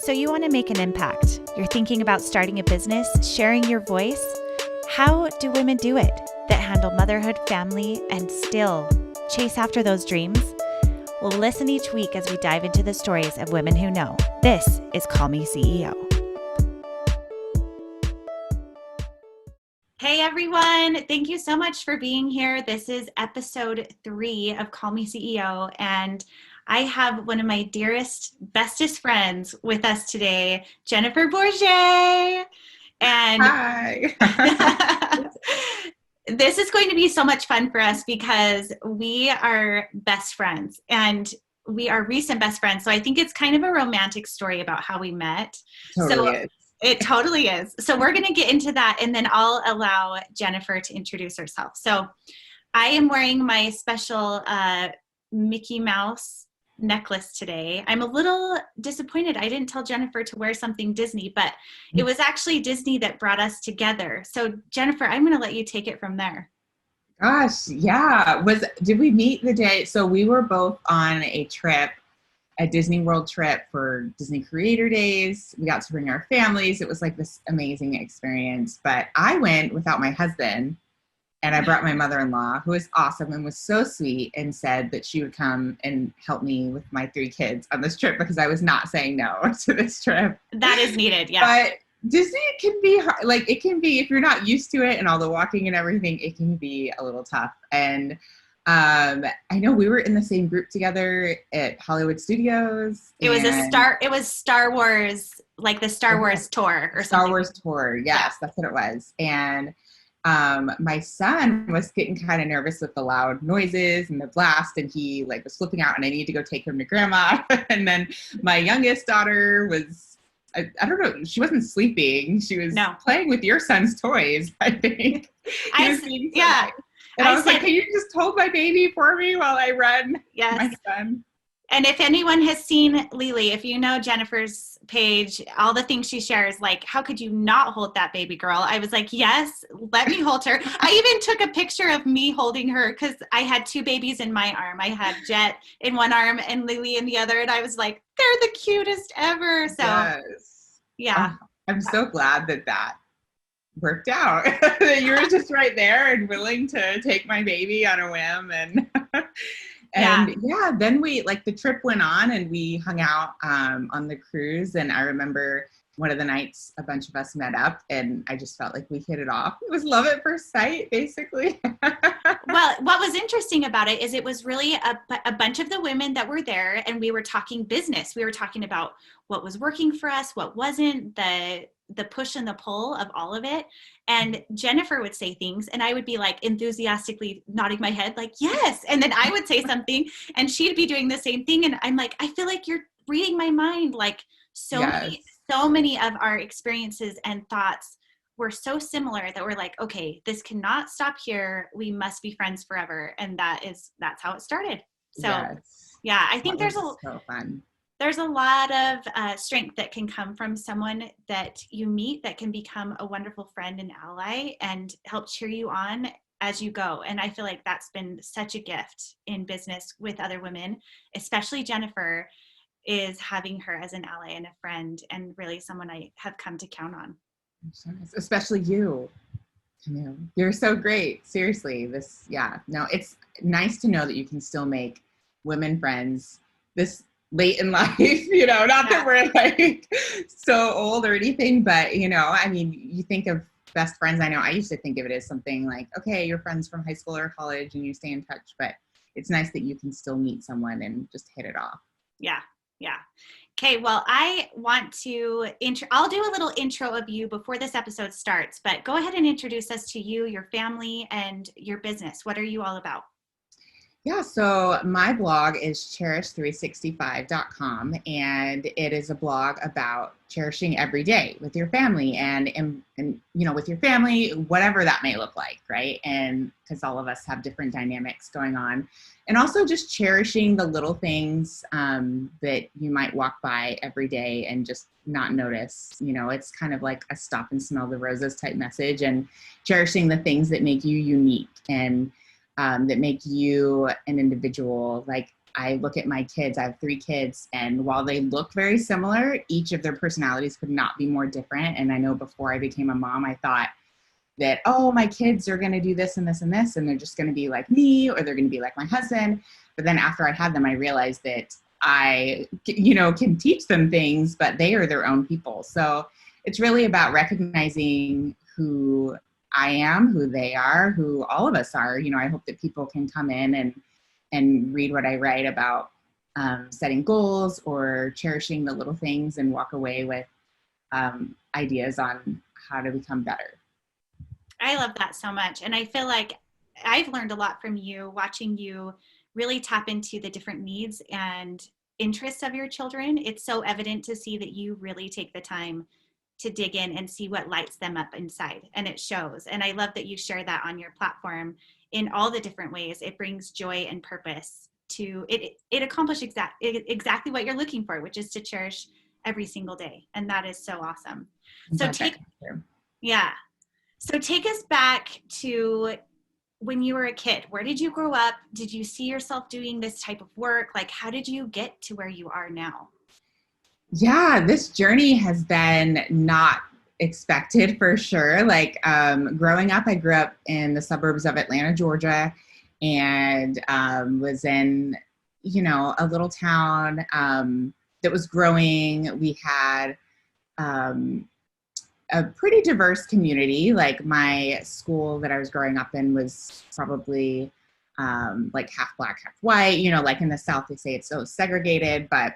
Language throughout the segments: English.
So you want to make an impact. You're thinking about starting a business, sharing your voice. How do women do it that handle motherhood, family, and still chase after those dreams? Well, listen each week as we dive into the stories of women who know. This is Call Me CEO. Hey everyone, thank you so much for being here. This is episode 3 of Call Me CEO, and I have one of my dearest, bestest friends with us today, Jennifer Borget. And hi. This is going to be so much fun for us because we are best friends and we are recent best friends. So I think it's kind of a romantic story about how we met. Totally is. It totally is. So we're going to get into that, and then I'll allow Jennifer to introduce herself. So I am wearing my special Mickey Mouse necklace today. I'm a little disappointed. I didn't tell Jennifer to wear something Disney, but it was actually Disney that brought us together. So Jennifer, I'm going to let you take it from there. Gosh, yeah. Did we meet the day? So we were both on a trip, a Disney World trip for Disney Creator Days. We got to bring our families. It was like this amazing experience. But I went without my husband, and I brought my mother-in-law, who was awesome and was so sweet, and said that she would come and help me with my 3 kids on this trip because I was not saying no to this trip. That is needed, yeah. But Disney can be hard. Like, it can be, if you're not used to it and all the walking and everything, it can be a little tough. And I know we were in the same group together at Hollywood Studios. It was Star Wars, like the Star Wars tour or something. Star Wars tour, yes, that's what it was. And my son was getting kind of nervous with the loud noises and the blast, and he was flipping out, and I needed to go take him to grandma. And then my youngest daughter was, I don't know, she wasn't sleeping. She was playing with your son's toys, I think. And I was like, can you just hold my baby for me while I run my son? And if anyone has seen Lily, if you know Jennifer's page, all the things she shares, like, how could you not hold that baby girl? I was like, yes, let me hold her. I even took a picture of me holding her because I had 2 babies in my arm. I had Jet in one arm and Lily in the other. And I was like, they're the cutest ever. So, yeah. I'm so glad that worked out. That you were just right there and willing to take my baby on a whim. And then we, the trip went on and we hung out on the cruise. And I remember one of the nights a bunch of us met up, and I just felt like we hit it off. It was love at first sight, basically. Well, what was interesting about it is it was really a bunch of the women that were there, and we were talking business. We were talking about what was working for us, what wasn't, the push and the pull of all of it. And Jennifer would say things, and I would be like enthusiastically nodding my head like, yes. And then I would say something and she'd be doing the same thing. And I'm like, I feel like you're reading my mind. Like so many of our experiences and thoughts were so similar that we're like, okay, this cannot stop here. We must be friends forever. And that's how it started. So I think there's a lot of strength that can come from someone that you meet that can become a wonderful friend and ally and help cheer you on as you go. And I feel like that's been such a gift in business with other women, especially Jennifer, is having her as an ally and a friend, and really someone I have come to count on. Especially you. Camille. You're so great. Seriously. It's nice to know that you can still make women friends this late in life, not that we're so old or anything, but you think of best friends. I know I used to think of it as something like, okay, you're friends from high school or college and you stay in touch, but it's nice that you can still meet someone and just hit it off. Yeah. Okay, well, I want to I'll do a little intro of you before this episode starts, but go ahead and introduce us to you, your family, and your business. What are you all about? Yeah, so my blog is Cherish365.com, and it is a blog about cherishing every day with your family and with your family, whatever that may look like, right? And because all of us have different dynamics going on, and also just cherishing the little things that you might walk by every day and just not notice. It's kind of like a stop and smell the roses type message, and cherishing the things that make you unique and that make you an individual. Like I look at my kids, I have 3 kids, and while they look very similar, each of their personalities could not be more different. And I know before I became a mom, I thought that, oh, my kids are going to do this and this and this, and they're just going to be like me, or they're going to be like my husband. But then after I had them, I realized that I, can teach them things, but they are their own people. So it's really about recognizing who I am, who they are, who all of us are. I hope that people can come in and read what I write about setting goals or cherishing the little things and walk away with ideas on how to become better. I love that so much. And I feel like I've learned a lot from you, watching you really tap into the different needs and interests of your children. It's so evident to see that you really take the time to dig in and see what lights them up inside, and it shows. And I love that you share that on your platform in all the different ways. It brings joy and purpose to it. It accomplishes exactly what you're looking for, which is to cherish every single day. And that is so awesome. So yeah. So take us back to when you were a kid. Where did you grow up? Did you see yourself doing this type of work? Like, how did you get to where you are now? Yeah, this journey has been not expected for sure. Like growing up, I grew up in the suburbs of Atlanta, Georgia, and was in, a little town that was growing. We had a pretty diverse community. Like my school that I was growing up in was probably like half Black, half white. Like in the South, they say it's so segregated, but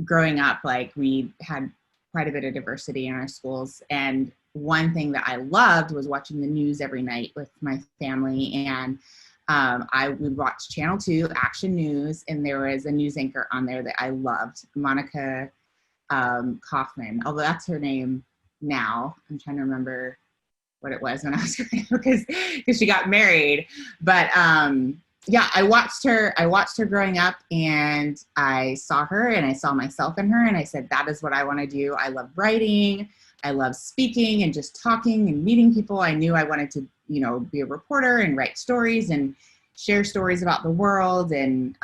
growing up, like we had quite a bit of diversity in our schools. And one thing that I loved was watching the news every night with my family. And I would watch Channel 2 Action News, and there was a news anchor on there that I loved, Monica Kaufman, although that's her name now. I'm trying to remember what it was when I was growing up because she got married. But yeah, I watched her growing up, and I saw her and I saw myself in her, and I said, that is what I want to do. I love writing. I love speaking and just talking and meeting people. I knew I wanted to, be a reporter and write stories and share stories about the world. And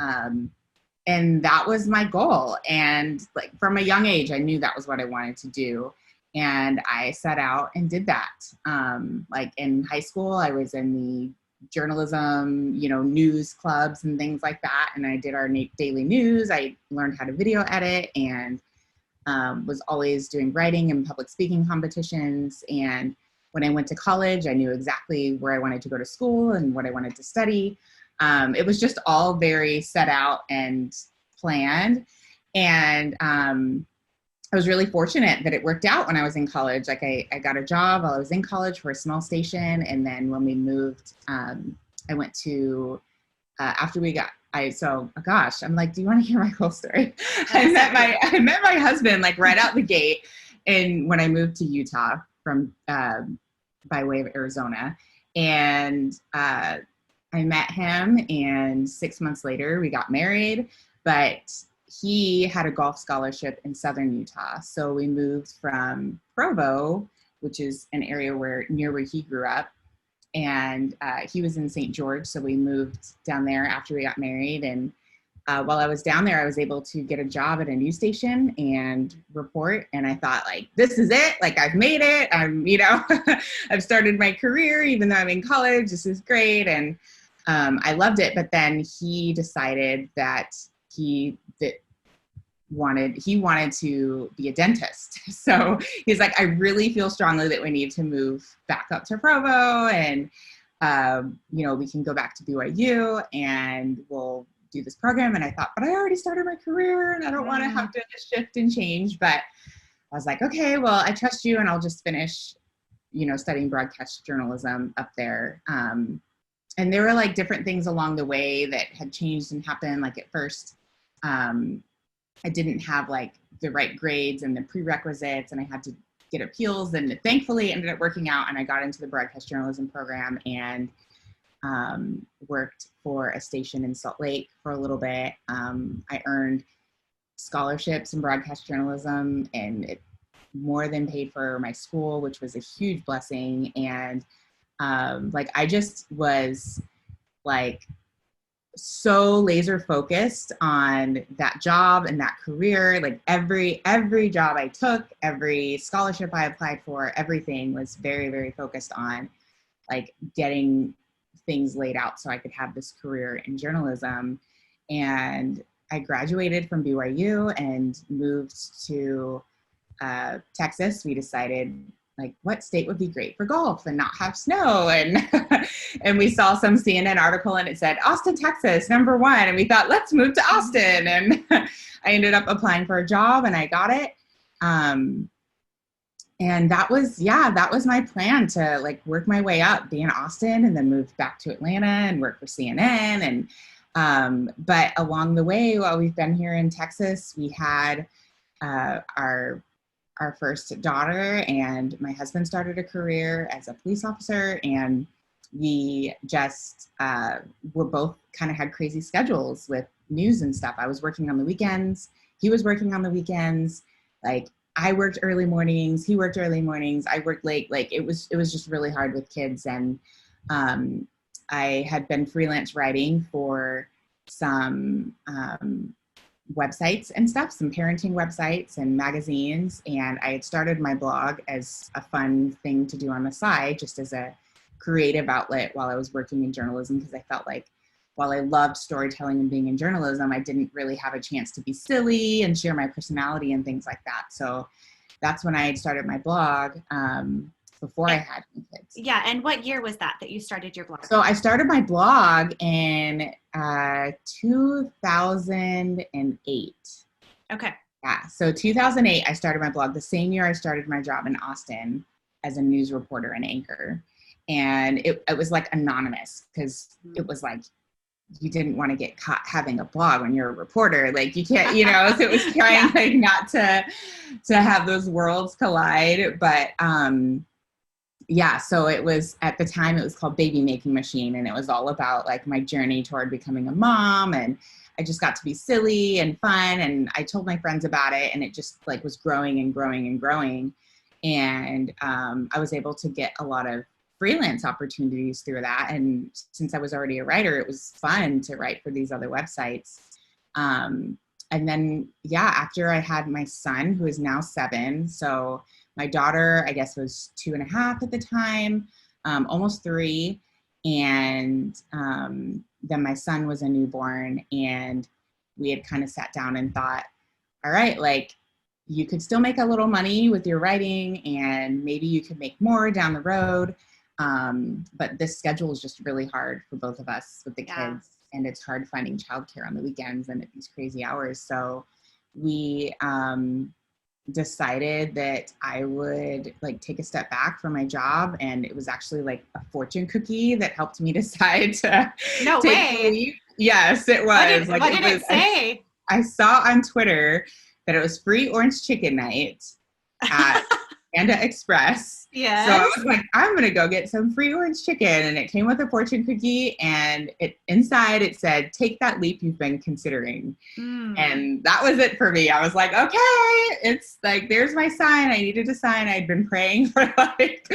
that was my goal. And like from a young age, I knew that was what I wanted to do. And I set out and did that. Like in high school, I was in the journalism, news clubs and things like that. And I did our daily news. I learned how to video edit and was always doing writing and public speaking competitions. And when I went to college, I knew exactly where I wanted to go to school and what I wanted to study. It was just all very set out and planned. And I was really fortunate that it worked out when I was in college. Like I got a job while I was in college for a small station. And then when we moved, I went to, after we got, I'm like, do you want to hear my whole story? I met my husband like right out the gate. And when I moved to Utah from, by way of Arizona, and I met him, and 6 months later we got married, but he had a golf scholarship in Southern Utah. So we moved from Provo, which is an area near where he grew up. And he was in St. George. So we moved down there after we got married. And while I was down there, I was able to get a job at a news station and report. And I thought, like, this is it. Like, I've made it. I've started my career, even though I'm in college. This is great. And I loved it. But then he decided that he wanted to be a dentist. So he's like, I really feel strongly that we need to move back up to Provo, and we can go back to BYU and we'll do this program. And I thought, but I already started my career and I don't want to have to shift and change. But I was like, okay, well, I trust you, and I'll just finish, studying broadcast journalism up there. And there were like different things along the way that had changed and happened. Like at first, I didn't have like the right grades and the prerequisites, and I had to get appeals, and thankfully it ended up working out, and I got into the broadcast journalism program and worked for a station in Salt Lake for a little bit. I earned scholarships in broadcast journalism, and it more than paid for my school, which was a huge blessing. And I just was like so laser focused on that job and that career. Like every job I took, every scholarship I applied for, everything was very, very focused on like getting things laid out so I could have this career in journalism. And I graduated from BYU and moved to Texas. We decided like what state would be great for golf and not have snow. And and we saw some CNN article and it said Austin, Texas, #1. And we thought, let's move to Austin. And I ended up applying for a job and I got it. And that was my plan to like work my way up, be in Austin and then move back to Atlanta and work for CNN. And but along the way, while we've been here in Texas, we had our first daughter, and my husband started a career as a police officer, and we just were both kind of had crazy schedules with news and stuff. I was working on the weekends, he was working on the weekends. Like I worked early mornings, he worked early mornings, I worked late. Like it was just really hard with kids. And I had been freelance writing for some websites and stuff, some parenting websites and magazines. And I had started my blog as a fun thing to do on the side, just as a creative outlet while I was working in journalism, because I felt like while I loved storytelling and being in journalism, I didn't really have a chance to be silly and share my personality and things like that. So that's when I had started my blog before I had kids. Yeah. And what year was that you started your blog? So I started my blog in 2008. Okay. Yeah. So 2008, I started my blog the same year I started my job in Austin as a news reporter and anchor. And it was like anonymous because it was like, you didn't want to get caught having a blog when you're a reporter. Like you can't, so it was trying like not to have those worlds collide. But so it was, at the time it was called Baby Making Machine. And it was all about like my journey toward becoming a mom. And I just got to be silly and fun. And I told my friends about it, and it just like was growing and growing and growing. And I was able to get a lot of freelance opportunities through that. And since I was already a writer, it was fun to write for these other websites. And then, after I had my son, who is now 7, so my daughter, I guess, was 2.5 at the time, almost 3. And then my son was a newborn, and we had kind of sat down and thought, all right, like, you could still make a little money with your writing, and maybe you could make more down the road. But this schedule is just really hard for both of us with the kids, and it's hard finding childcare on the weekends and at these crazy hours. So we decided that I would like take a step back from my job, and it was actually like a fortune cookie that helped me decide to take leave. Yes, it was. What did it say? I saw on Twitter that it was free orange chicken night at Panda Express. Yeah. So I was like, I'm going to go get some free orange chicken. And it came with a fortune cookie, and inside it said, take that leap you've been considering. And that was it for me. I was like, okay, it's like, there's my sign. I needed a sign. I'd been praying for like,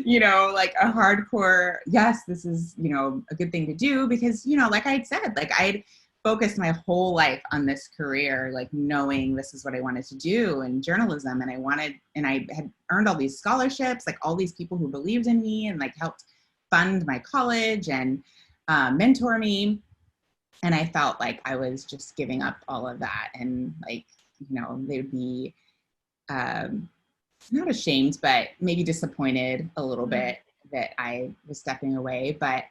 like a hardcore, yes, this is, a good thing to do, because, like I had said, like I'd focused my whole life on this career, like knowing this is what I wanted to do in journalism. And I had earned all these scholarships, like all these people who believed in me and like helped fund my college and mentor me. And I felt like I was just giving up all of that. And like, they would be not ashamed, but maybe disappointed a little bit that I was stepping away. But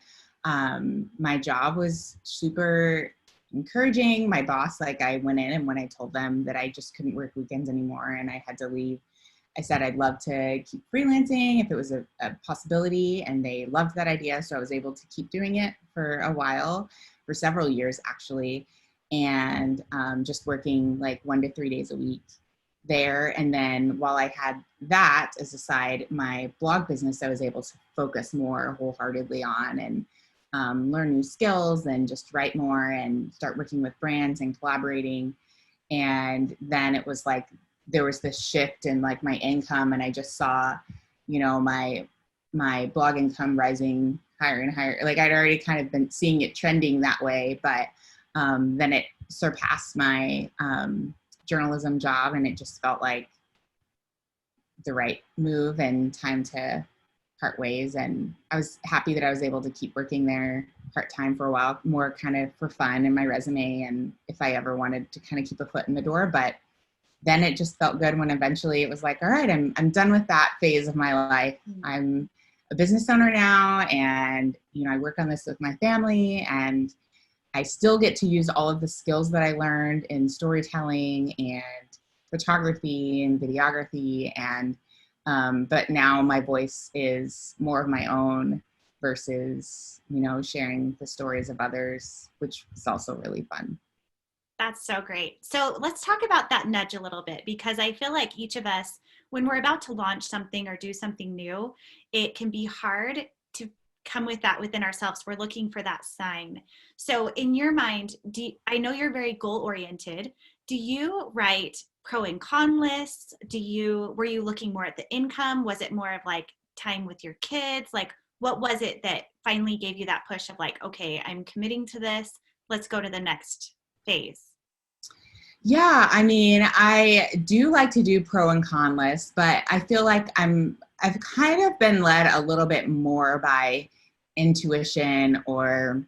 my job was super encouraging. My boss, like I went in, and when I told them that I just couldn't work weekends anymore and I had to leave, I said I'd love to keep freelancing if it was a possibility, and they loved that idea. So I was able to keep doing it for a while, for several years actually, and just working like 1 to 3 days a week there. And then while I had that as a side, my blog business, I was able to focus more wholeheartedly on and learn new skills and just write more and start working with brands and collaborating. And then it was like, there was this shift in like my income, and I just saw, my blog income rising higher and higher. Like I'd already kind of been seeing it trending that way, but then it surpassed my journalism job, and it just felt like the right move and time to part ways. And I was happy that I was able to keep working there part-time for a while, more kind of for fun in my resume, and if I ever wanted to kind of keep a foot in the door. But then it just felt good when eventually it was like, all right, I'm done with that phase of my life. I'm a business owner now, and I work on this with my family, and I still get to use all of the skills that I learned in storytelling and photography and videography, and but now my voice is more of my own versus sharing the stories of others, which is also really fun. That's so great. So let's talk about that nudge a little bit, because I feel like each of us, when we're about to launch something or do something new, it can be hard to come with that within ourselves. We're looking for that sign. So in your mind, I know you're very goal oriented. Do you write pro and con lists? Were you looking more at the income? Was it more of like time with your kids? Like, what was it that finally gave you that push of like, okay, I'm committing to this. Let's go to the next phase? Yeah, I mean, I do like to do pro and con lists, but I feel like I've kind of been led a little bit more by intuition, or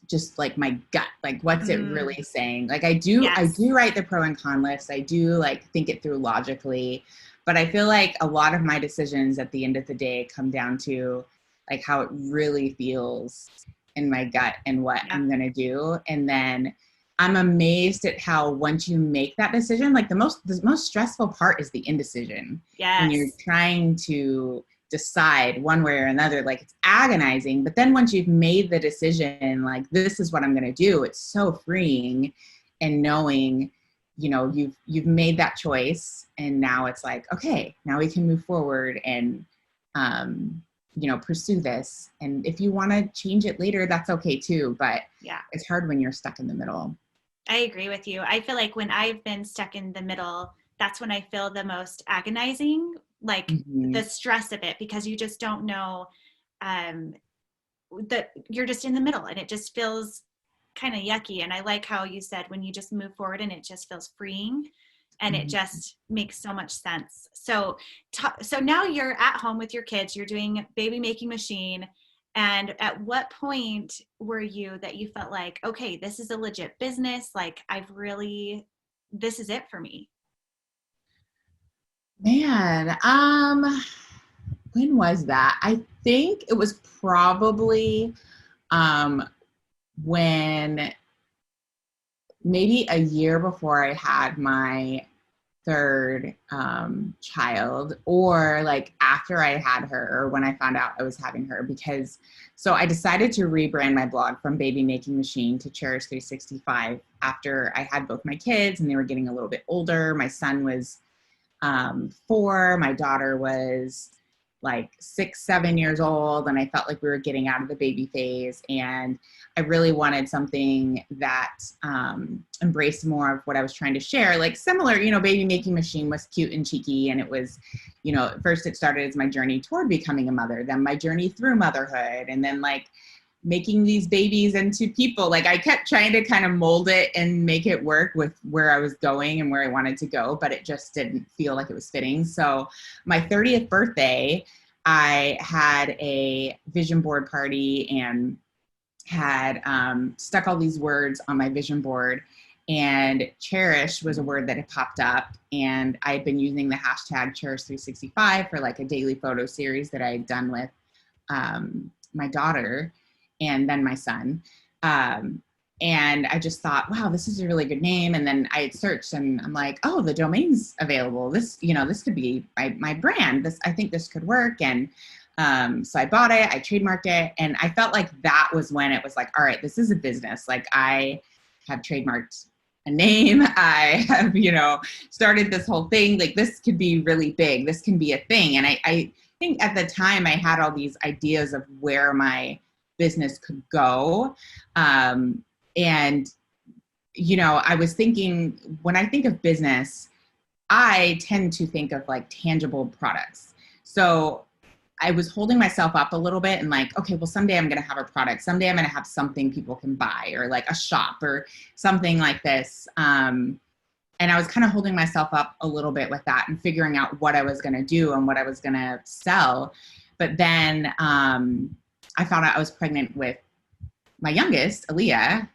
just like my gut, like what's it really saying? Like I do write the pro and con list. I do like think it through logically, but I feel like a lot of my decisions at the end of the day come down to like how it really feels in my gut and what I'm going to do. And then I'm amazed at how once you make that decision, like the most stressful part is the indecision. Yes. When you're trying to decide one way or another, like it's agonizing. But then once you've made the decision, like this is what I'm going to do, it's so freeing. And knowing, you've made that choice, and now it's like, okay, now we can move forward and, pursue this. And if you want to change it later, that's okay too. But it's hard when you're stuck in the middle. I agree with you. I feel like when I've been stuck in the middle, that's when I feel the most agonizing, like the stress of it, because you just don't know that you're just in the middle, and it just feels kind of yucky. And I like how you said when you just move forward and it just feels freeing, and it just makes so much sense. So now you're at home with your kids, you're doing baby making machine. And at what point were you that you felt like, okay, this is a legit business? Like this is it for me? Man, when was that? I think it was probably when maybe a year before I had my third child, or like after I had her, or when I found out I was having her, so I decided to rebrand my blog from Baby Making Machine to Cherish365 after I had both my kids and they were getting a little bit older. My son was 4, my daughter was like 6, 7 years old, and I felt like we were getting out of the baby phase, and I really wanted something that embraced more of what I was trying to share. Like similar, Baby Making Machine was cute and cheeky, and it was, at first it started as my journey toward becoming a mother, then my journey through motherhood, and then like making these babies into people. Like I kept trying to kind of mold it and make it work with where I was going and where I wanted to go, but it just didn't feel like it was fitting. So my 30th birthday, I had a vision board party and had stuck all these words on my vision board, and cherish was a word that had popped up, and I had been using the hashtag Cherish365 for like a daily photo series that I had done with my daughter and then my son. And I just thought, wow, this is a really good name. And then I had searched, and I'm like, oh, the domain's available. This could be my brand. I think this could work. And so I bought it, I trademarked it. And I felt like that was when it was like, all right, this is a business. Like I have trademarked a name. I have, started this whole thing. Like this could be really big. This can be a thing. And I think at the time I had all these ideas of where my business could go. And, I was thinking, when I think of business, I tend to think of like tangible products. So I was holding myself up a little bit and like, okay, well, someday I'm going to have a product. Someday I'm going to have something people can buy, or like a shop or something like this. And I was kind of holding myself up a little bit with that and figuring out what I was going to do and what I was going to sell. But then I found out I was pregnant with my youngest, Aaliyah,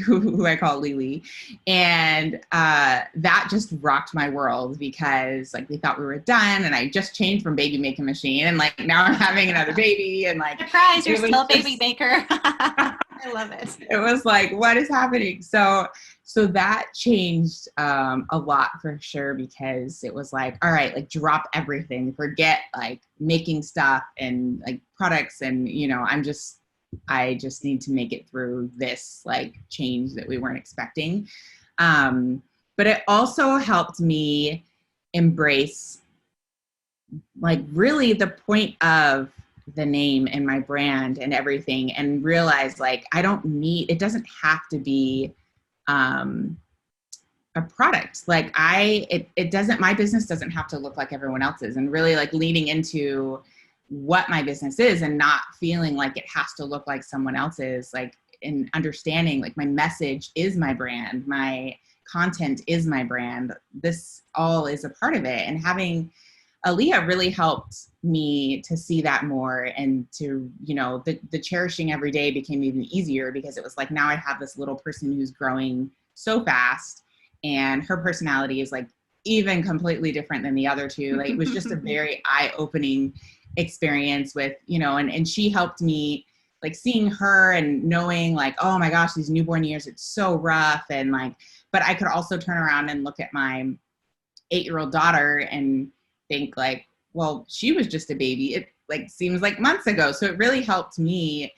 who I call Lily. And that just rocked my world, because like we thought we were done, and I just changed from baby making machine, and like now I'm having another baby, and like surprise, you're still a baby maker. I love it. It was like, what is happening? So that changed a lot for sure, because it was like, all right, like drop everything, forget like making stuff and like products, and you know, I just need to make it through this like change that we weren't expecting. But it also helped me embrace like really the point of the name and my brand and everything, and realize like it doesn't have to be a product. Like my business doesn't have to look like everyone else's, and really like leaning into what my business is and not feeling like it has to look like someone else's, like in understanding like my message is my brand, my content is my brand. This all is a part of it. And having Aaliyah really helped me to see that more, and to, you know, the cherishing every day became even easier, because it was like, now I have this little person who's growing so fast, and her personality is like even completely different than the other two. Like it was just a very eye-opening experience with, you know, and she helped me like seeing her and knowing like, oh my gosh, these newborn years, it's so rough. And like, but I could also turn around and look at my 8-year-old daughter and think like, well, she was just a baby. It like seems like months ago. So it really helped me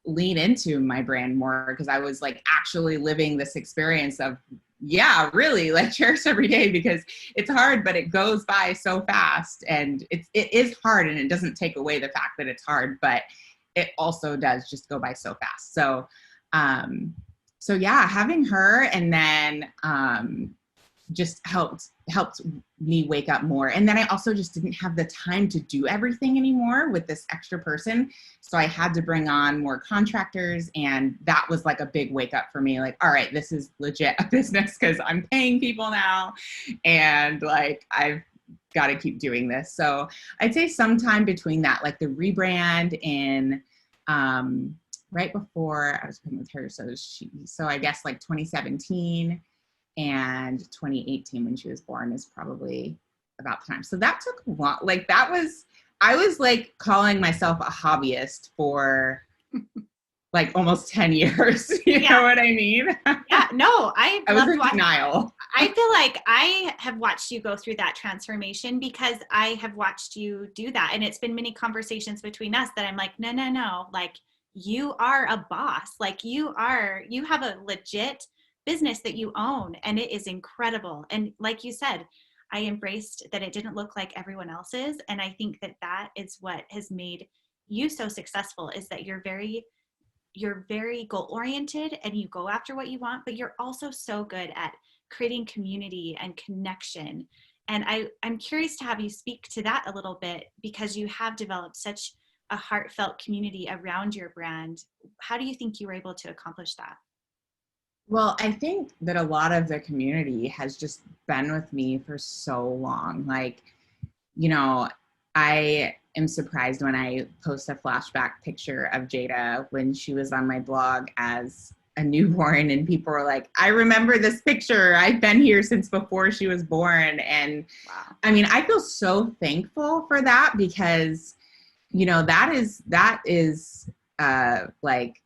lean into my brand more, because I was like actually living this experience of, yeah, really like cherish every day, because it's hard, but it goes by so fast, and it is hard, and it doesn't take away the fact that it's hard, but it also does just go by so fast. So, so yeah, having her, and then, just helped me wake up more. And then I also just didn't have the time to do everything anymore with this extra person. So I had to bring on more contractors, and that was like a big wake up for me. Like, all right, this is legit a business, because I'm paying people now, and like I've got to keep doing this. So I'd say sometime between that, like the rebrand in right before I was pregnant with her. So I guess like 2017 and 2018 when she was born is probably about the time. So that took a while. Like I was like calling myself a hobbyist for like almost 10 years. You know what I mean? Yeah, no, I was in denial. I feel like I have watched you go through that transformation, because I have watched you do that. And it's been many conversations between us that I'm like, no, like you are a boss. Like you have a legit business that you own, and it is incredible. And like you said, I embraced that it didn't look like everyone else's. And I think that is what has made you so successful, is that you're very goal oriented, and you go after what you want, but you're also so good at creating community and connection. And I'm curious to have you speak to that a little bit, because you have developed such a heartfelt community around your brand. How do you think you were able to accomplish that? Well, I think that a lot of the community has just been with me for so long. Like, you know, I am surprised when I post a flashback picture of Jada when she was on my blog as a newborn, and people were like, I remember this picture. I've been here since before she was born. And wow. I mean, I feel so thankful for that, because, you know, that is like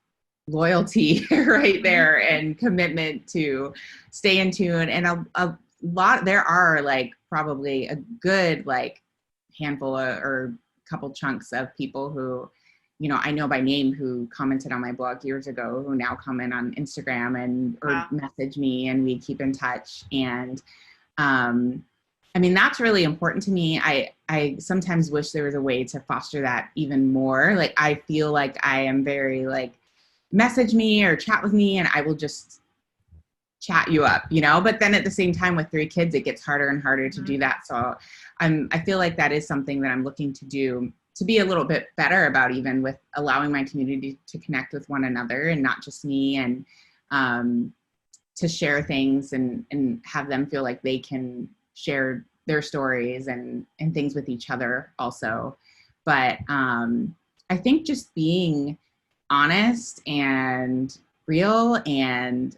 loyalty right there, and commitment to stay in tune. And a lot, there are like probably a good like handful or couple chunks of people who, you know, I know by name, who commented on my blog years ago, who now comment on Instagram and or wow. message me, and we keep in touch. And I mean, that's really important to me. I sometimes wish there was a way to foster that even more. Like I feel like I am very like, message me or chat with me, and I will just chat you up, you know. But then at the same time, with 3 kids, it gets harder and harder to do that. So I feel like that is something that I'm looking to do to be a little bit better about even with allowing my community to connect with one another and not just me, and to share things and have them feel like they can share their stories and things with each other also. But I think just being honest and real and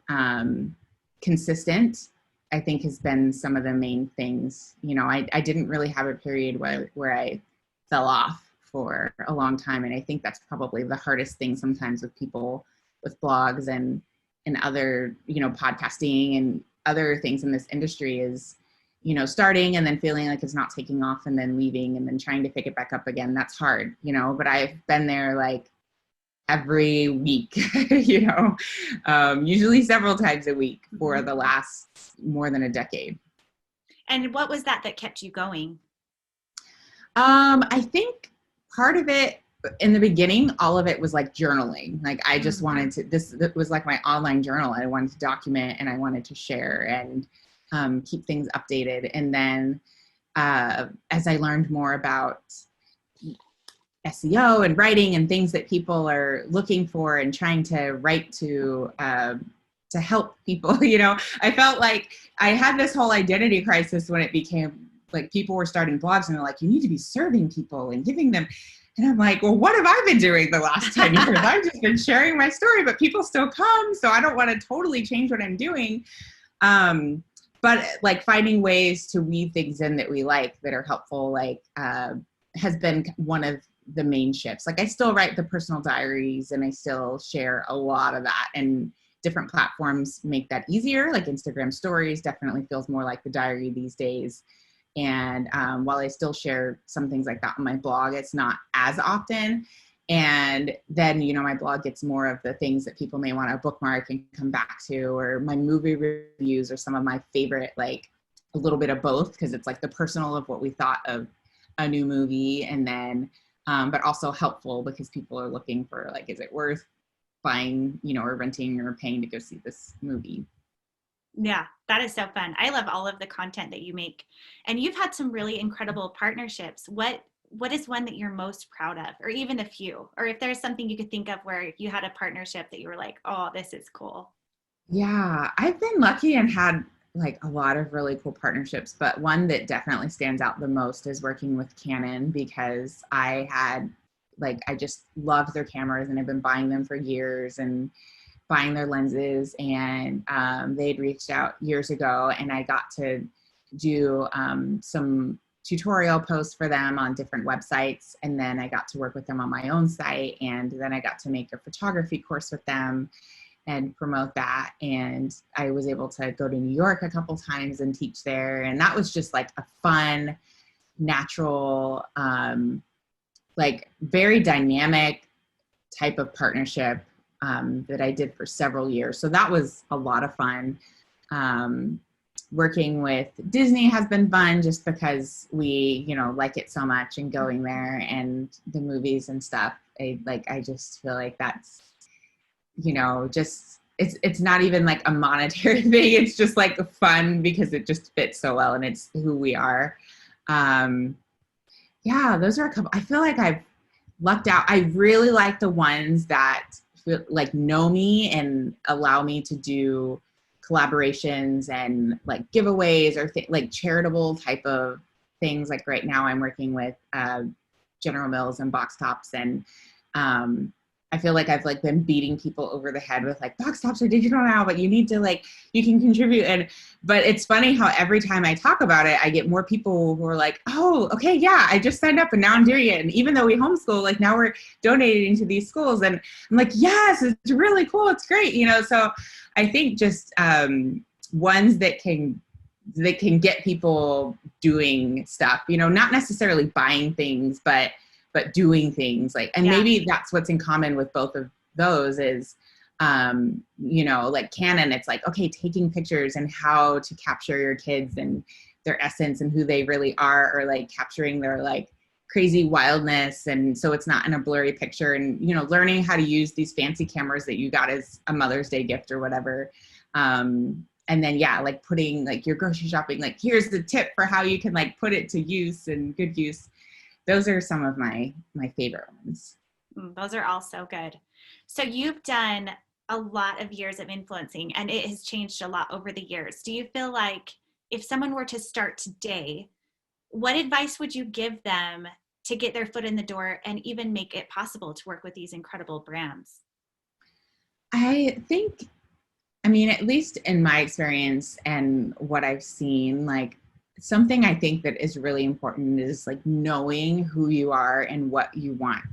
consistent, I think has been some of the main things. You know, I didn't really have a period where I fell off for a long time. And I think that's probably the hardest thing sometimes with people with blogs and other, you know, podcasting and other things in this industry is, you know, starting and then feeling like it's not taking off and then leaving and then trying to pick it back up again. That's hard, you know, but I've been there like every week, you know, usually several times a week for the last more than a decade. And what was that kept you going? I think part of it in the beginning, all of it was like journaling. Like I just wanted to, this was like my online journal. I wanted to document and I wanted to share and keep things updated. And then as I learned more about SEO and writing and things that people are looking for and trying to write to help people, you know, I felt like I had this whole identity crisis when it became like people were starting blogs and they're like, you need to be serving people and giving them. And I'm like, well, what have I been doing the last 10 years? I've just been sharing my story, but people still come. So I don't want to totally change what I'm doing. But like finding ways to weave things in that we like, that are helpful, like has been one of the main shifts. Like I still write the personal diaries and I still share a lot of that, and different platforms make that easier. Like Instagram stories definitely feels more like the diary these days. And while I still share some things like that on my blog, it's not as often. And then, you know, my blog gets more of the things that people may want to bookmark and come back to, or my movie reviews, or some of my favorite, like a little bit of both, because it's like the personal of what we thought of a new movie, and then, but also helpful because people are looking for like, is it worth buying, you know, or renting or paying to go see this movie? Yeah, that is so fun. I love all of the content that you make, and you've had some really incredible partnerships. What is one that you're most proud of, or even a few, or if there's something you could think of where you had a partnership that you were like, oh, this is cool? Yeah, I've been lucky and had like a lot of really cool partnerships, but one that definitely stands out the most is working with Canon, because I just loved their cameras and I've been buying them for years and buying their lenses, and they'd reached out years ago and I got to do some tutorial posts for them on different websites, and then I got to work with them on my own site, and then I got to make a photography course with them and promote that, and I was able to go to New York a couple times and teach there, and that was just like a fun, natural, like very dynamic type of partnership that I did for several years. So that was a lot of fun. Working with Disney has been fun just because we, you know, like it so much, and going there and the movies and stuff. I just feel like that's, you know, just, it's not even like a monetary thing. It's just like fun because it just fits so well and it's who we are. Yeah, those are a couple. I feel like I've lucked out. I really like the ones that feel like know me and allow me to do collaborations and like giveaways or like charitable type of things. Like right now I'm working with General Mills and Box Tops, and I feel like I've like been beating people over the head with like, box tops are digital now, but you need to like, you can contribute. But it's funny how every time I talk about it, I get more people who are like, oh, okay, yeah, I just signed up and now I'm doing it. And even though we homeschool, like now we're donating to these schools, and I'm like, yes, it's really cool. It's great. You know, so I think just ones that can get people doing stuff, you know, not necessarily buying things, but doing things like, and maybe that's what's in common with both of those is, you know, like Canon, it's like, okay, taking pictures and how to capture your kids and their essence and who they really are, or like capturing their like crazy wildness. And so it's not in a blurry picture, and, you know, learning how to use these fancy cameras that you got as a Mother's Day gift or whatever. And then, yeah, like putting like your grocery shopping, like here's the tip for how you can like put it to use and good use. those are some of my favorite ones. Those are all so good. So you've done a lot of years of influencing, and it has changed a lot over the years. Do you feel like if someone were to start today, what advice would you give them to get their foot in the door and even make it possible to work with these incredible brands? I think, I mean, at least in my experience and what I've seen, like something I think that is really important is like knowing who you are and what you want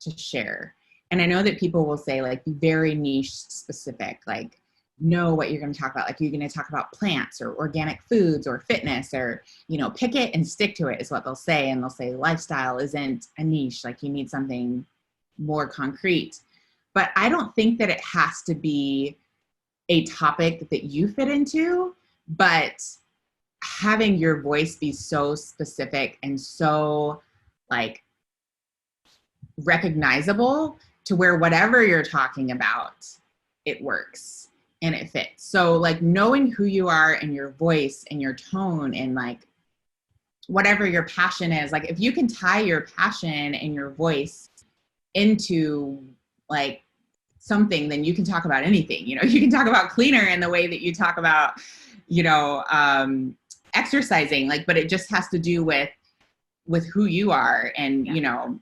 to share. And I know that people will say like be very niche specific, like know what you're going to talk about. Like you're going to talk about plants or organic foods or fitness or, you know, pick it and stick to it is what they'll say. And they'll say lifestyle isn't a niche. Like you need something more concrete. But I don't think that it has to be a topic that you fit into, but having your voice be so specific and so like recognizable to where whatever you're talking about, it works and it fits. So like knowing who you are and your voice and your tone and like whatever your passion is, like if you can tie your passion and your voice into like something, then you can talk about anything. You know, you can talk about cleaner in the way that you talk about, you know, exercising, like, but it just has to do with who you are and, you know,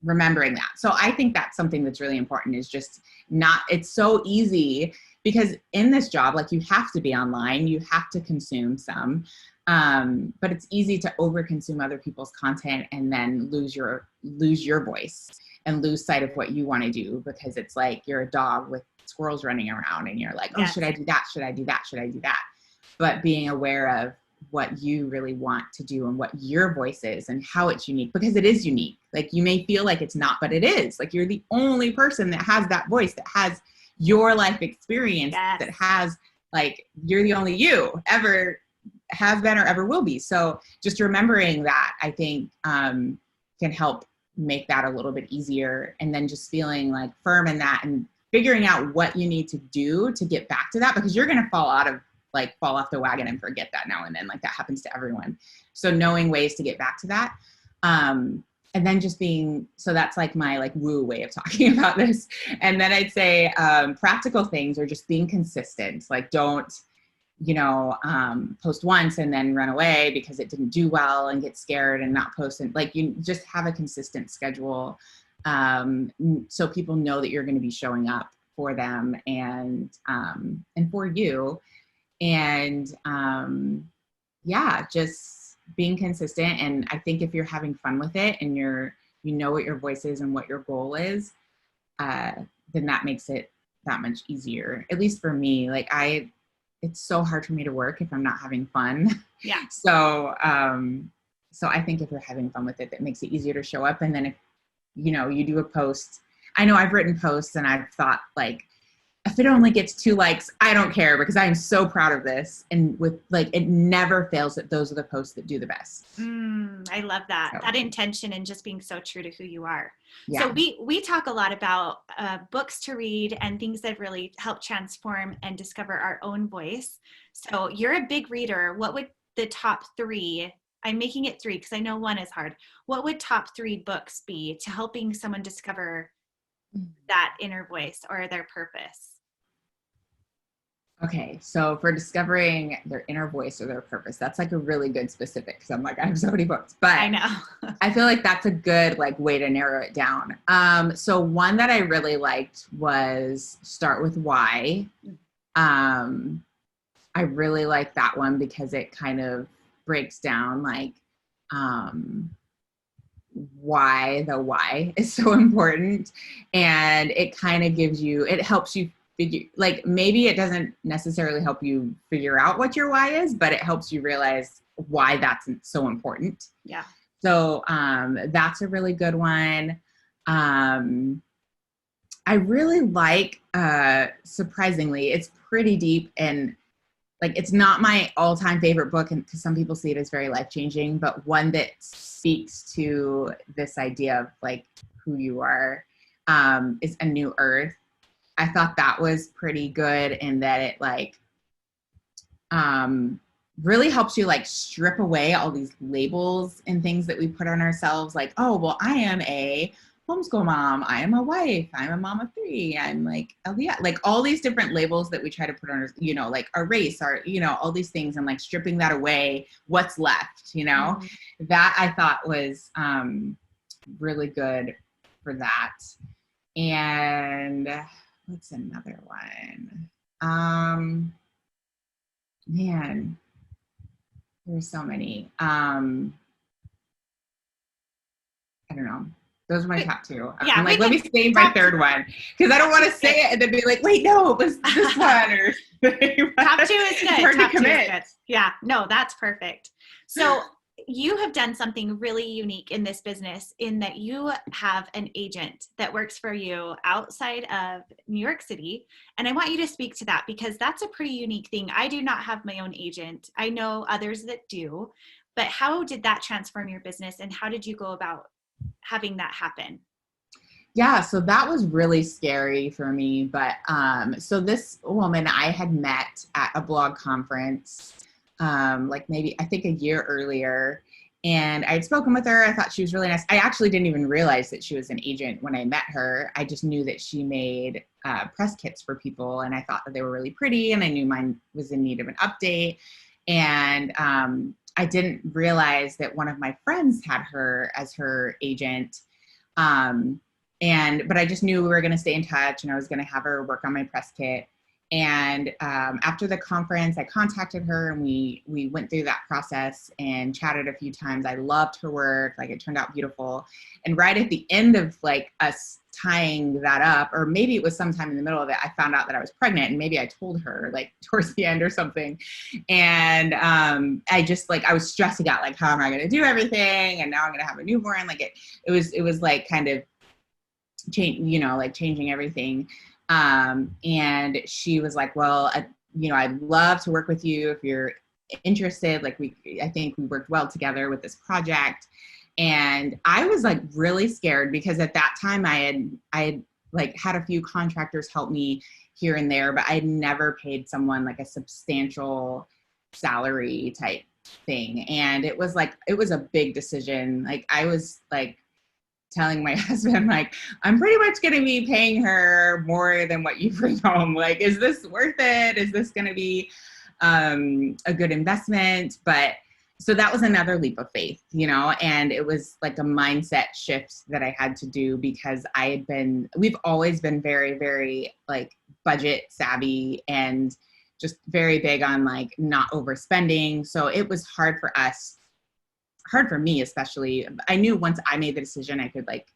remembering that. So I think that's something that's really important is just not, it's so easy because in this job, like you have to be online, you have to consume some, but it's easy to overconsume other people's content and then lose your voice and lose sight of what you want to do because it's like you're a dog with squirrels running around and you're like, oh, should I do that? Should I do that? Should I do that? But being aware of what you really want to do and what your voice is and how it's unique, because it is unique. Like you may feel like it's not, but it is. Like you're the only person that has that voice, that has your life experience, that has like, you're the only you ever has been or ever will be. So just remembering that, I think, can help make that a little bit easier. And then just feeling like firm in that and figuring out what you need to do to get back to that, because you're going to fall off the wagon and forget that now and then. Like that happens to everyone. So knowing ways to get back to that. And then just being, so that's like my like woo way of talking about this. And then I'd say practical things are just being consistent. Like don't, you know, post once and then run away because it didn't do well and get scared and not post. And like you just have a consistent schedule so people know that you're going to be showing up for them and for you. And yeah, just being consistent. And I think if you're having fun with it and you know what your voice is and what your goal is, then that makes it that much easier. At least for me, like it's so hard for me to work if I'm not having fun. Yeah. So I think if you're having fun with it, that makes it easier to show up. And then if, you know, you do a post, I know I've written posts and I've thought like, if it only gets 2 likes, I don't care because I'm so proud of this. And with like, it never fails that those are the posts that do the best. I love that. So. That intention and just being so true to who you are. Yeah. So we talk a lot about books to read and things that really help transform and discover our own voice. So you're a big reader. What would the top 3, I'm making it 3 because I know 1 is hard. What would top 3 books be to helping someone discover that inner voice or their purpose? Okay, so for discovering their inner voice or their purpose, that's like a really good specific because I'm like, I have so many books, but I know. I feel like that's a good like way to narrow it down. So one that I really liked was Start With Why. I really like that one because it kind of breaks down like why the why is so important, and it kind of gives you, it helps you figure, like maybe it doesn't necessarily help you figure out what your why is, but it helps you realize why that's so important. Yeah. So that's a really good one. I really like, surprisingly, it's pretty deep and like, it's not my all-time favorite book, and because some people see it as very life-changing, but one that speaks to this idea of like who you are, is A New Earth. I thought that was pretty good in that it like really helps you like strip away all these labels and things that we put on ourselves. Like, oh, well, I am a homeschool mom. I am a wife. I'm a mom of 3. I'm like, oh yeah, like all these different labels that we try to put on, you know, like our race, our, you know, all these things, and like stripping that away, what's left, you know, that I thought was really good for that. And what's another one? Man, there's so many. I don't know. Those are my top 2. Yeah, I'm like, let me save my third one because I don't want to say it and then be like, wait, no, it was this one. Or top 2 is good. Hard top to 2 commit. is good. Yeah, no, that's perfect. So you have done something really unique in this business in that you have an agent that works for you outside of New York City. And I want you to speak to that because that's a pretty unique thing. I do not have my own agent. I know others that do, but how did that transform your business and how did you go about having that happen? Yeah, so that was really scary for me. But so this woman I had met at a blog conference, like maybe I think a year earlier, and I had spoken with her. I thought she was really nice. I actually didn't even realize that she was an agent when I met her. I just knew that she made press kits for people, and I thought that they were really pretty, and I knew mine was in need of an update. And I didn't realize that one of my friends had her as her agent. But I just knew we were going to stay in touch and I was going to have her work on my press kit. And after the conference, I contacted her and we went through that process and chatted a few times. I loved her work. Like, it turned out beautiful. And right at the end of like us tying that up, or maybe it was sometime in the middle of it, I found out that I was pregnant, and maybe I told her like towards the end or something. And I just like, I was stressing out, like, how am I going to do everything? And now I'm going to have a newborn. Like it was like kind of changing everything. And she was like, well, I'd love to work with you if you're interested. Like I think we worked well together with this project. And I was like really scared because at that time I had like had a few contractors help me here and there, but I had never paid someone like a substantial salary type thing. And it was a big decision. Like I was like telling my husband, like, I'm pretty much going to be paying her more than what you bring home. Like, is this worth it? Is this going to be a good investment? But so that was another leap of faith, and it was like a mindset shift that I had to do because we've always been very, very like budget savvy and just very big on like not overspending. So it was hard for me, especially. I knew once I made the decision, I could like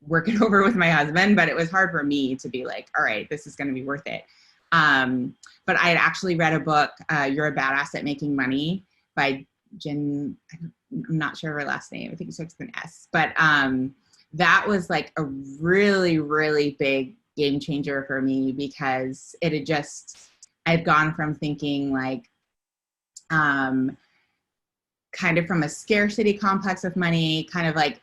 work it over with my husband, but it was hard for me to be like, all right, this is going to be worth it. But I had actually read a book, You're a Badass at Making Money by Jen. I'm not sure her last name. I think it starts with an S, but that was like a really, really big game changer for me because I've gone from thinking like, kind of from a scarcity complex of money, kind of like,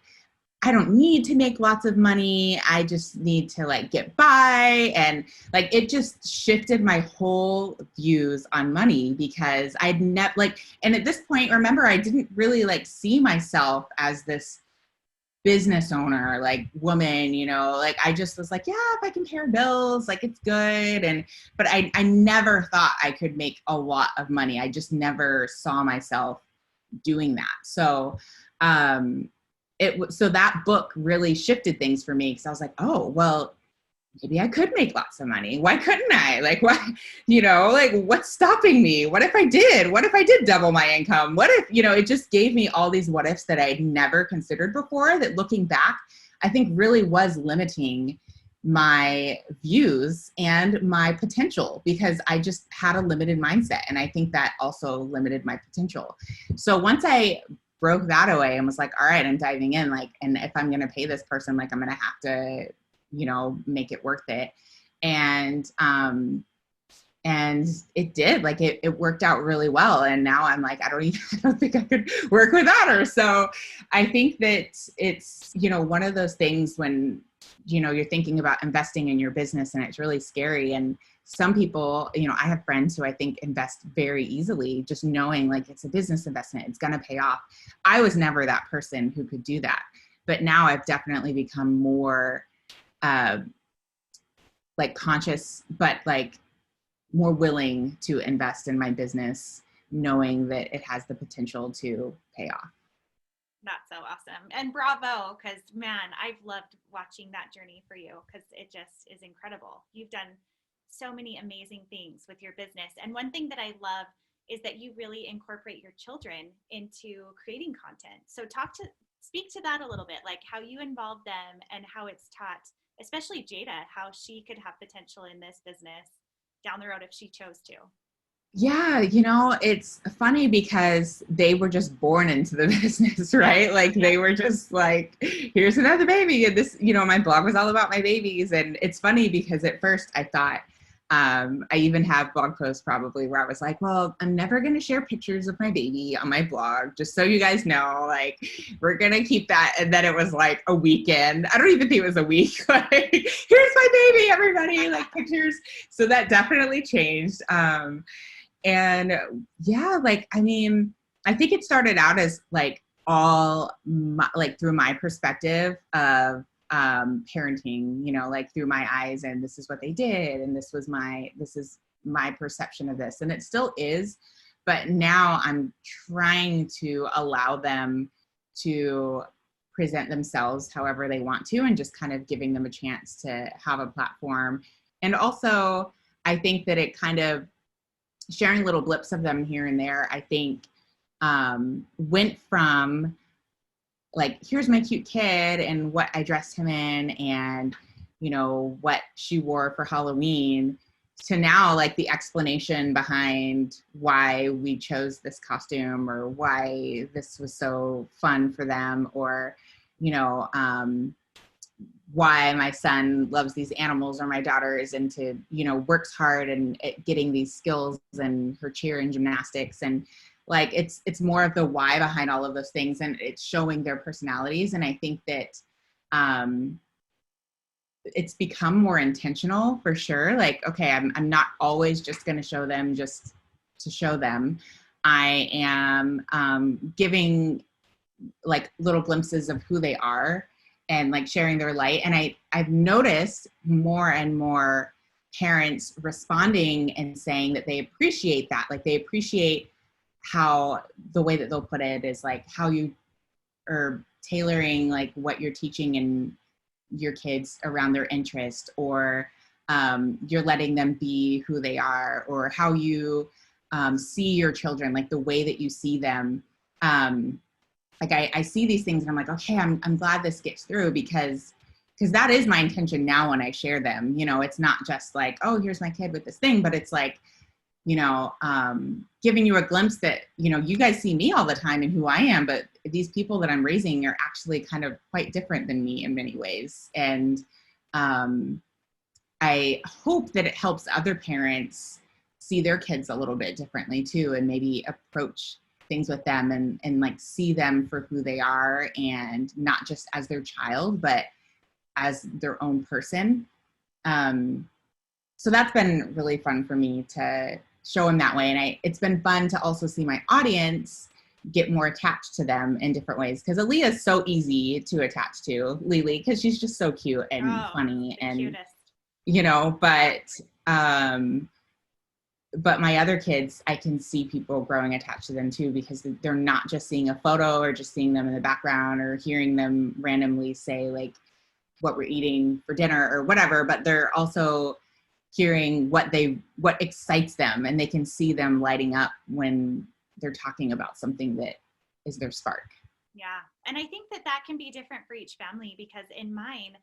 I don't need to make lots of money. I just need to like get by. And like, it just shifted my whole views on money because I'd never and at this point, remember, I didn't really like see myself as this business owner, like woman, like I just was like, yeah, if I can pay our bills, like it's good. But I never thought I could make a lot of money. I just never saw myself doing that. So, so that book really shifted things for me because I was like, oh, well, maybe I could make lots of money. Why couldn't I? Like, what, like what's stopping me? What if I did? What if I did double my income? What if, it just gave me all these what ifs that I'd never considered before that looking back, I think really was limiting my views and my potential because I just had a limited mindset. And I think that also limited my potential. So once I broke that away and was like, all right, I'm diving in, like, and if I'm going to pay this person, like, I'm going to have to, make it worth it. And it did, like, it worked out really well. And now I'm like, I don't think I could work without her. So I think that it's, one of those things when, you're thinking about investing in your business and it's really scary. And some people, you know, I have friends who I think invest very easily, just knowing like it's a business investment, it's going to pay off. I was never that person who could do that. But now I've definitely become more uh, like conscious, but like more willing to invest in my business, knowing that it has the potential to pay off. That's so awesome. And bravo, because man, I've loved watching that journey for you because it just is incredible. You've done so many amazing things with your business. And one thing that I love is that you really incorporate your children into creating content. So speak to that a little bit, like how you involve them and how it's taught, especially Jada, how she could have potential in this business down the road if she chose to. Yeah, you know, it's funny because they were just born into the business, right? Like they were just like, here's another baby. And this, you know, my blog was all about my babies. And it's funny because at first I thought, I even have blog posts probably where I was like, well, I'm never going to share pictures of my baby on my blog, just so you guys know, like, we're going to keep that. And then it was like a weekend. I don't even think it was a week. Like, here's my baby, everybody, like pictures. So that definitely changed. And yeah, like, I mean, I think it started out as like like through my perspective of parenting, you know, like through my eyes, and this is what they did. And this is my perception of this. And it still is. But now I'm trying to allow them to present themselves however they want to, and just kind of giving them a chance to have a platform. And also, I think that it kind of sharing little blips of them here and there, I think went from like, here's my cute kid and what I dressed him in and, you know, what she wore for Halloween, to now like the explanation behind why we chose this costume or why this was so fun for them, or, you know, why my son loves these animals, or my daughter is into, you know, works hard and getting these skills and her cheer and gymnastics. And like, it's more of the why behind all of those things, and it's showing their personalities. And I think that it's become more intentional for sure. Like, okay, I'm not always just going to show them just to show them. I am giving like little glimpses of who they are and like sharing their light. And I've noticed more and more parents responding and saying that they appreciate that. Like they appreciate how the way that they'll put it is like how you are tailoring like what you're teaching and your kids around their interest, or you're letting them be who they are, or how you see your children, like the way that you see them. Like I see these things and I'm like, okay, I'm glad this gets through, because that is my intention now when I share them. You know, it's not just like, oh, here's my kid with this thing, but it's like, you know, giving you a glimpse that, you know, you guys see me all the time and who I am, but these people that I'm raising are actually kind of quite different than me in many ways. And I hope that it helps other parents see their kids a little bit differently too, and maybe approach things with them and like see them for who they are, and not just as their child, but as their own person. So that's been really fun for me to show them that way. And it's been fun to also see my audience get more attached to them in different ways. Because Aaliyah is so easy to attach to, Lily, because she's just so cute and funny and cutest. You know, but my other kids, I can see people growing attached to them too, because they're not just seeing a photo or just seeing them in the background or hearing them randomly say like what we're eating for dinner or whatever, but they're also hearing what excites them, and they can see them lighting up when they're talking about something that is their spark. Yeah. And I think that can be different for each family, because in mine,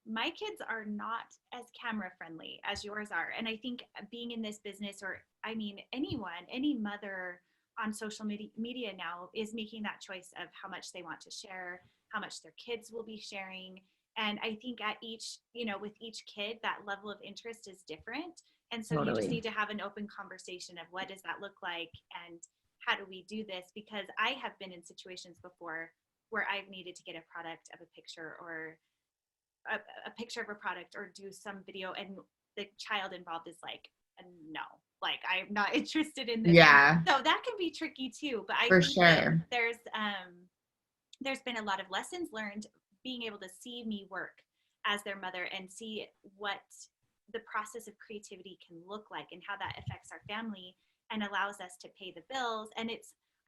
my kids are not as camera friendly as yours are. And I think being in this business, or I mean, any mother on social media now is making that choice of how much they want to share, how much their kids will be sharing. And I think at each, you know, with each kid, that level of interest is different. And so Totally. You just need to have an open conversation of what does that look like and how do we do this? Because I have been in situations before where I've needed to get a product of a picture, or a picture of a product, or do some video, and the child involved is like, no, like I'm not interested in this. Yeah. So that can be tricky too. But I For think sure. that there's been a lot of lessons learned being able to see me work as their mother and see what the process of creativity can look like and how that affects our family and allows us to pay the bills. And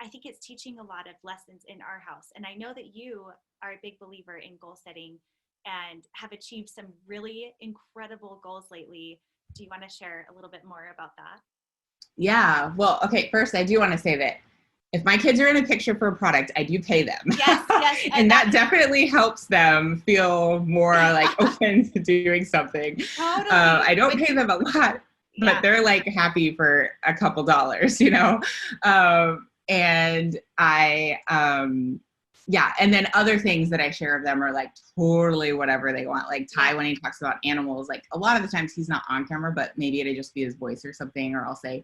I think it's teaching a lot of lessons in our house. And I know that you are a big believer in goal setting and have achieved some really incredible goals lately. Do you want to share a little bit more about that? Yeah. Well, okay. First, I do want to say that if my kids are in a picture for a product, I do pay them. Yes, yes. And that definitely helps them feel more like open to doing something. Totally. I don't pay them a lot, but they're like happy for a couple dollars, you know? And and then other things that I share of them are like totally whatever they want. Like Ty, when he talks about animals, like a lot of the times he's not on camera, but maybe it'll just be his voice or something, or I'll say,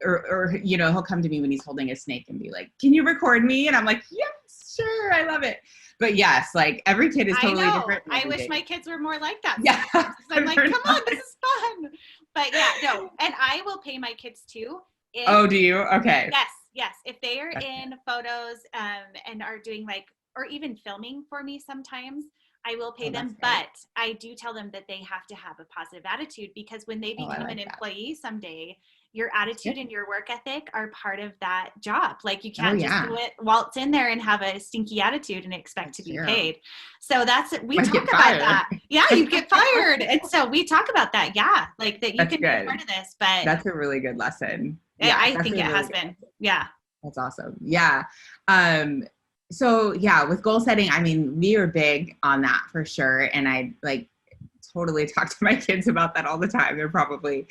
or you know, he'll come to me when he's holding a snake and be like, can you record me? And I'm like, yes, sure, I love it. But yes, like every kid is totally different. I wish my kids were more like that. Yeah. I'm like, come on, this is fun. But yeah, no. And I will pay my kids too. Oh, do you? Okay. Yes. If they are in photos and are doing like, or even filming for me sometimes, I will pay them. But I do tell them that they have to have a positive attitude, because when they become an employee someday, your attitude and your work ethic are part of that job. Like you can't just waltz in there and have a stinky attitude and expect to be paid. So we talk about that. Yeah, you get fired. And so we talk about that. Yeah, like that you can be part of this. But that's a really good lesson. Yeah, I think it has been. Yeah. That's awesome. Yeah. So yeah, with goal setting, I mean, we are big on that for sure. And I like totally talk to my kids about that all the time. They're probably,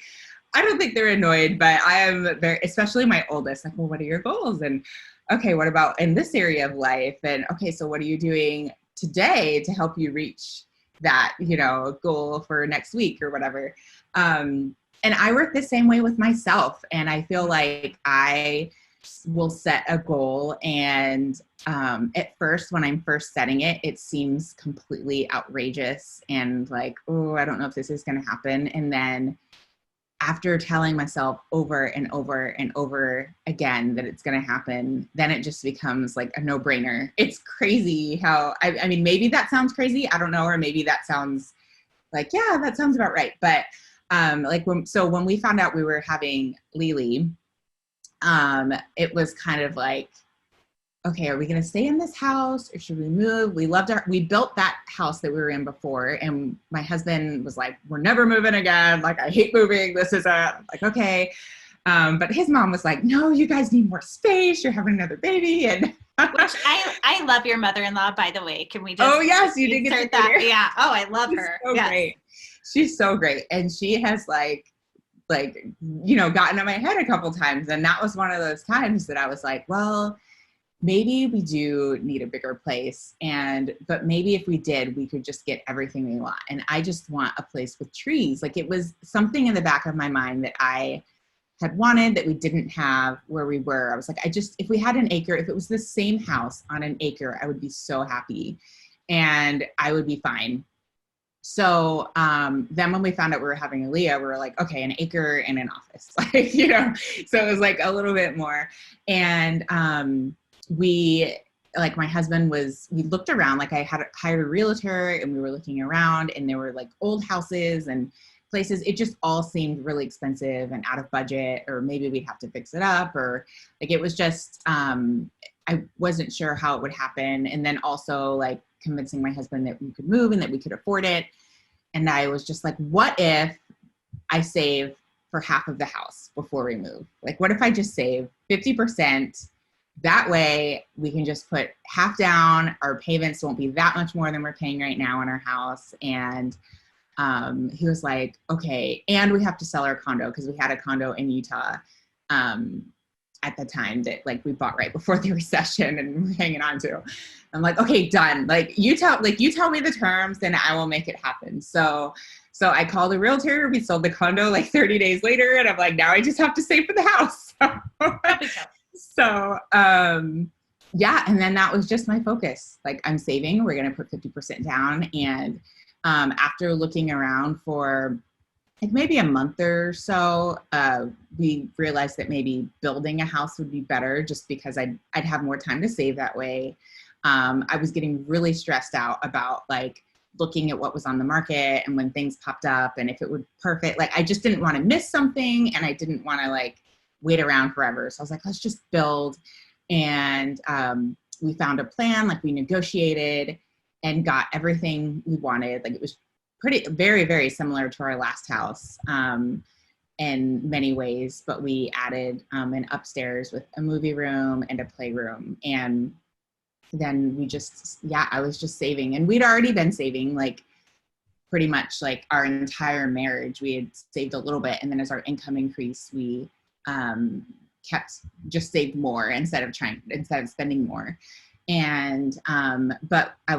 I don't think they're annoyed, but I am very, especially my oldest, like, well, what are your goals? And okay, what about in this area of life? And okay, so what are you doing today to help you reach that, you know, goal for next week or whatever? And I work the same way with myself. And I feel like I will set a goal, and at first, when I'm first setting it, it seems completely outrageous and like, oh, I don't know if this is going to happen. And then after telling myself over and over and over again that it's going to happen, then it just becomes like a no-brainer. It's crazy how, I mean, maybe that sounds crazy. I don't know. Or maybe that sounds like, yeah, that sounds about right. But when we found out we were having Lily, it was kind of like, okay, are we going to stay in this house or should we move? We built that house that we were in before. And my husband was like, we're never moving again. Like, I hate moving. This is like, okay. But his mom was like, no, you guys need more space. You're having another baby. And which I love your mother-in-law, by the way. Can we just yes, you did get that? Yeah. Oh, I love her. So great. She's so great. And she has like, you know, gotten in my head a couple times. And that was one of those times that I was like, well, maybe we do need a bigger place. But maybe if we did, we could just get everything we want. And I just want a place with trees. Like, it was something in the back of my mind that I had wanted that we didn't have where we were. I was like, if we had an acre, if it was the same house on an acre, I would be so happy and I would be fine. So then when we found out we were having Aaliyah, we were like, okay, an acre and an office, like, you know, so it was like a little bit more. And my husband we looked around, like I had hired a realtor and we were looking around and there were like old houses and places. It just all seemed really expensive and out of budget, or maybe we'd have to fix it up, or like, it was just, I wasn't sure how it would happen. And then also like convincing my husband that we could move and that we could afford it. And I was just like, what if I save for half of the house before we move? Like, what if I just save 50%? That way we can just put half down. Our payments won't be that much more than we're paying right now on our house. And he was like, okay. And we have to sell our condo, because we had a condo in Utah at the time that like we bought right before the recession and we're hanging on to. I'm like, okay, done. Like you tell me the terms and I will make it happen. So I called a realtor. We sold the condo like 30 days later. And I'm like, now I just have to save for the house. So, yeah. And then that was just my focus. Like, I'm saving, we're going to put 50% down. And after looking around for like maybe a month or so, we realized that maybe building a house would be better just because I'd have more time to save that way. I was getting really stressed out about like looking at what was on the market and when things popped up and if it would perfect. Like I just didn't want to miss something and I didn't want to like wait around forever. So I was like, let's just build. And we found a plan, like we negotiated and got everything we wanted. Like it was very, very similar to our last house in many ways, but we added an upstairs with a movie room and a playroom. And then we just, I was just saving, and we'd already been saving like pretty much like our entire marriage. We had saved a little bit. And then as our income increased, we kept just saved more instead of spending more. And, but I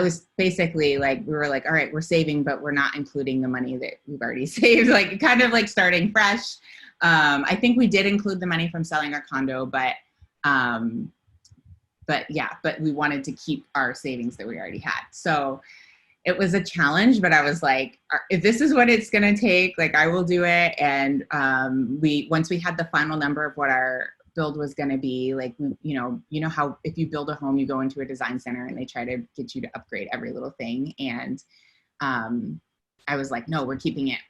was basically like, we were like, all right, we're saving, but we're not including the money that we've already saved, like kind of like starting fresh. I think we did include the money from selling our condo, but we wanted to keep our savings that we already had. So it was a challenge, but I was like, if this is what it's going to take, like I will do it. And once we had the final number of what our build was going to be, like, you know how if you build a home, you go into a design center and they try to get you to upgrade every little thing. And I was like, no, we're keeping it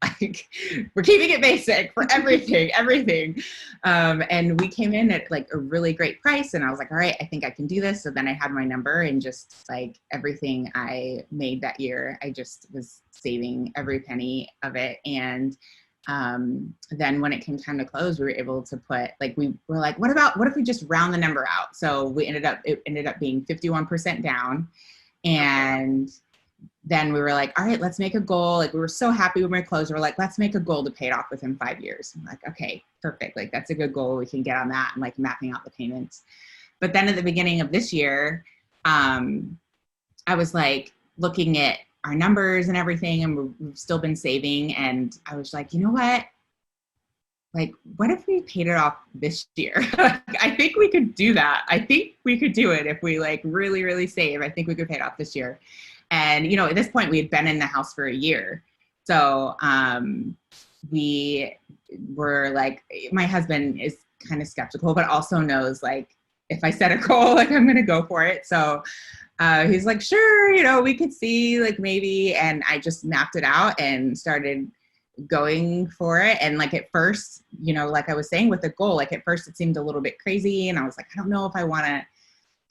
basic for everything. And we came in at like a really great price. And I was like, all right, I think I can do this. So then I had my number, and just like everything I made that year, I just was saving every penny of it. And then when it came time to close, we were able to put, like, we were like, what if we just round the number out? So it ended up being 51% down. And then we were like, all right, let's make a goal. Like we were so happy when we closed. We were like, let's make a goal to pay it off within 5 years. I'm like, okay, perfect. Like that's a good goal. We can get on that and like mapping out the payments. But then at the beginning of this year, I was like looking at our numbers and everything, and we've still been saving. And I was like, you know what? Like, what if we paid it off this year? I think we could do that. I think we could do it if we like really, really save. I think we could pay it off this year. And, you know, at this point we had been in the house for a year. So we were like, my husband is kind of skeptical, but also knows like, if I set a goal, like I'm going to go for it. So he's like, sure, you know, we could see like maybe. And I just mapped it out and started going for it. And like at first, you know, like I was saying with the goal, like at first it seemed a little bit crazy. And I was like, I don't know if I want to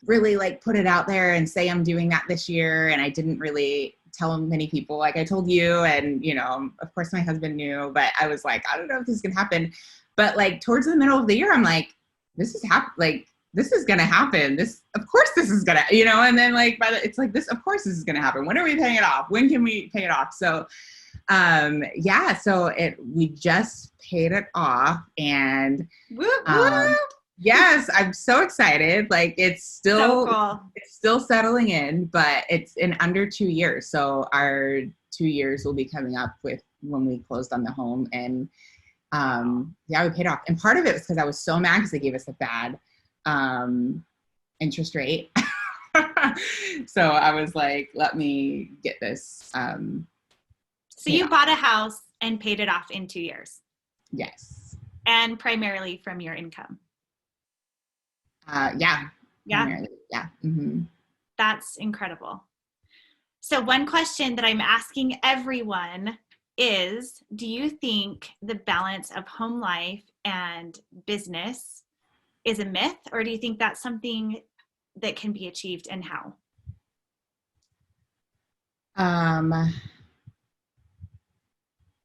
really like put it out there and say I'm doing that this year. And I didn't really tell many people. Like I told you, and you know, of course my husband knew, but I was like, I don't know if this is gonna happen. But like towards the middle of the year, I'm like, this is gonna happen. Of course this is gonna, you know. And then like it's like this, of course this is gonna happen. When are we paying it off? When can we pay it off? So we just paid it off. And yes, I'm so excited. Like it's still so cool. It's still settling in, but it's in under 2 years. So our 2 years will be coming up with when we closed on the home. And we paid off. And part of it was because I was so mad because they gave us a bad interest rate. So I was like, let me get this. So you bought a house and paid it off in 2 years? Yes. And primarily from your income? Yeah. Primarily, yeah. Mm-hmm. That's incredible. So one question that I'm asking everyone is, do you think the balance of home life and business is a myth, or do you think that's something that can be achieved, and how?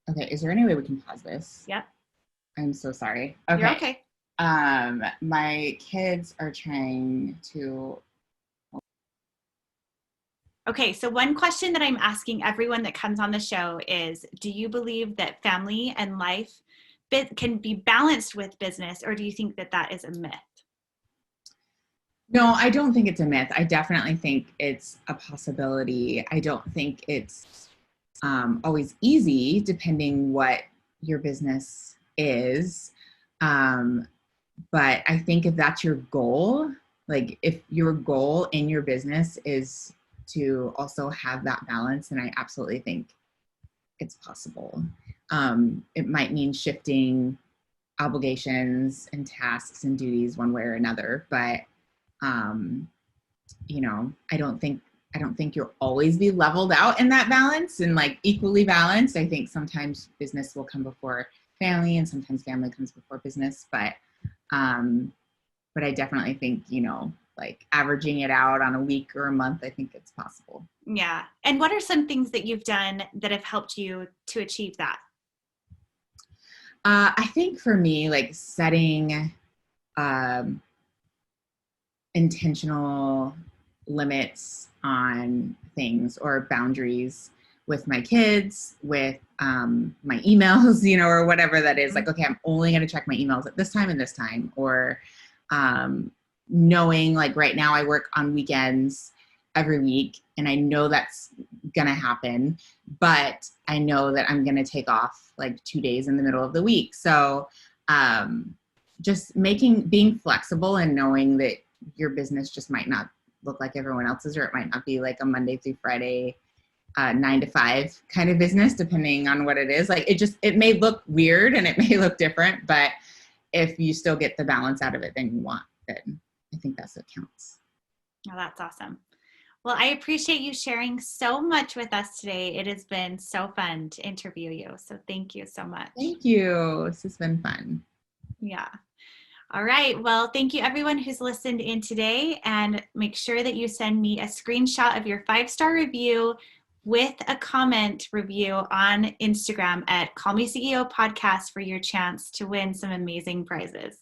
Okay, is there any way we can pause this? Yep. I'm so sorry. Okay. You're okay. My kids are trying to. Okay, so one question that I'm asking everyone that comes on the show is, do you believe that family and life can be balanced with business, or do you think that that is a myth? No, I don't think it's a myth. I definitely think it's a possibility. I don't think it's always easy, depending what your business is. But I think if that's your goal, like if your goal in your business is to also have that balance, and I absolutely think it's possible. It might mean shifting obligations and tasks and duties one way or another, but you know, I don't think you'll always be leveled out in that balance and like equally balanced. I think sometimes business will come before family and sometimes family comes before business, but I definitely think, you know, like averaging it out on a week or a month, I think it's possible. Yeah. And what are some things that you've done that have helped you to achieve that? I think for me, like setting intentional limits on things or boundaries with my kids, with my emails, you know, or whatever that is. Like, okay, I'm only going to check my emails at this time and this time, or knowing like right now I work on weekends every week and I know that's going to happen, but I know that I'm going to take off like 2 days in the middle of the week. So just being flexible and knowing that your business just might not look like everyone else's, or it might not be like a Monday through Friday 9 to 5 kind of business, depending on what it is. Like it may look weird and it may look different, but if you still get the balance out of it then you want, then I think that's what counts. Oh, that's awesome. Well, I appreciate you sharing so much with us today. It has been so fun to interview you. So thank you so much. Thank you. This has been fun. Yeah. All right. Well, thank you everyone who's listened in today, and make sure that you send me a screenshot of your 5-star review with a comment review on Instagram at Call Me CEO Podcast for your chance to win some amazing prizes.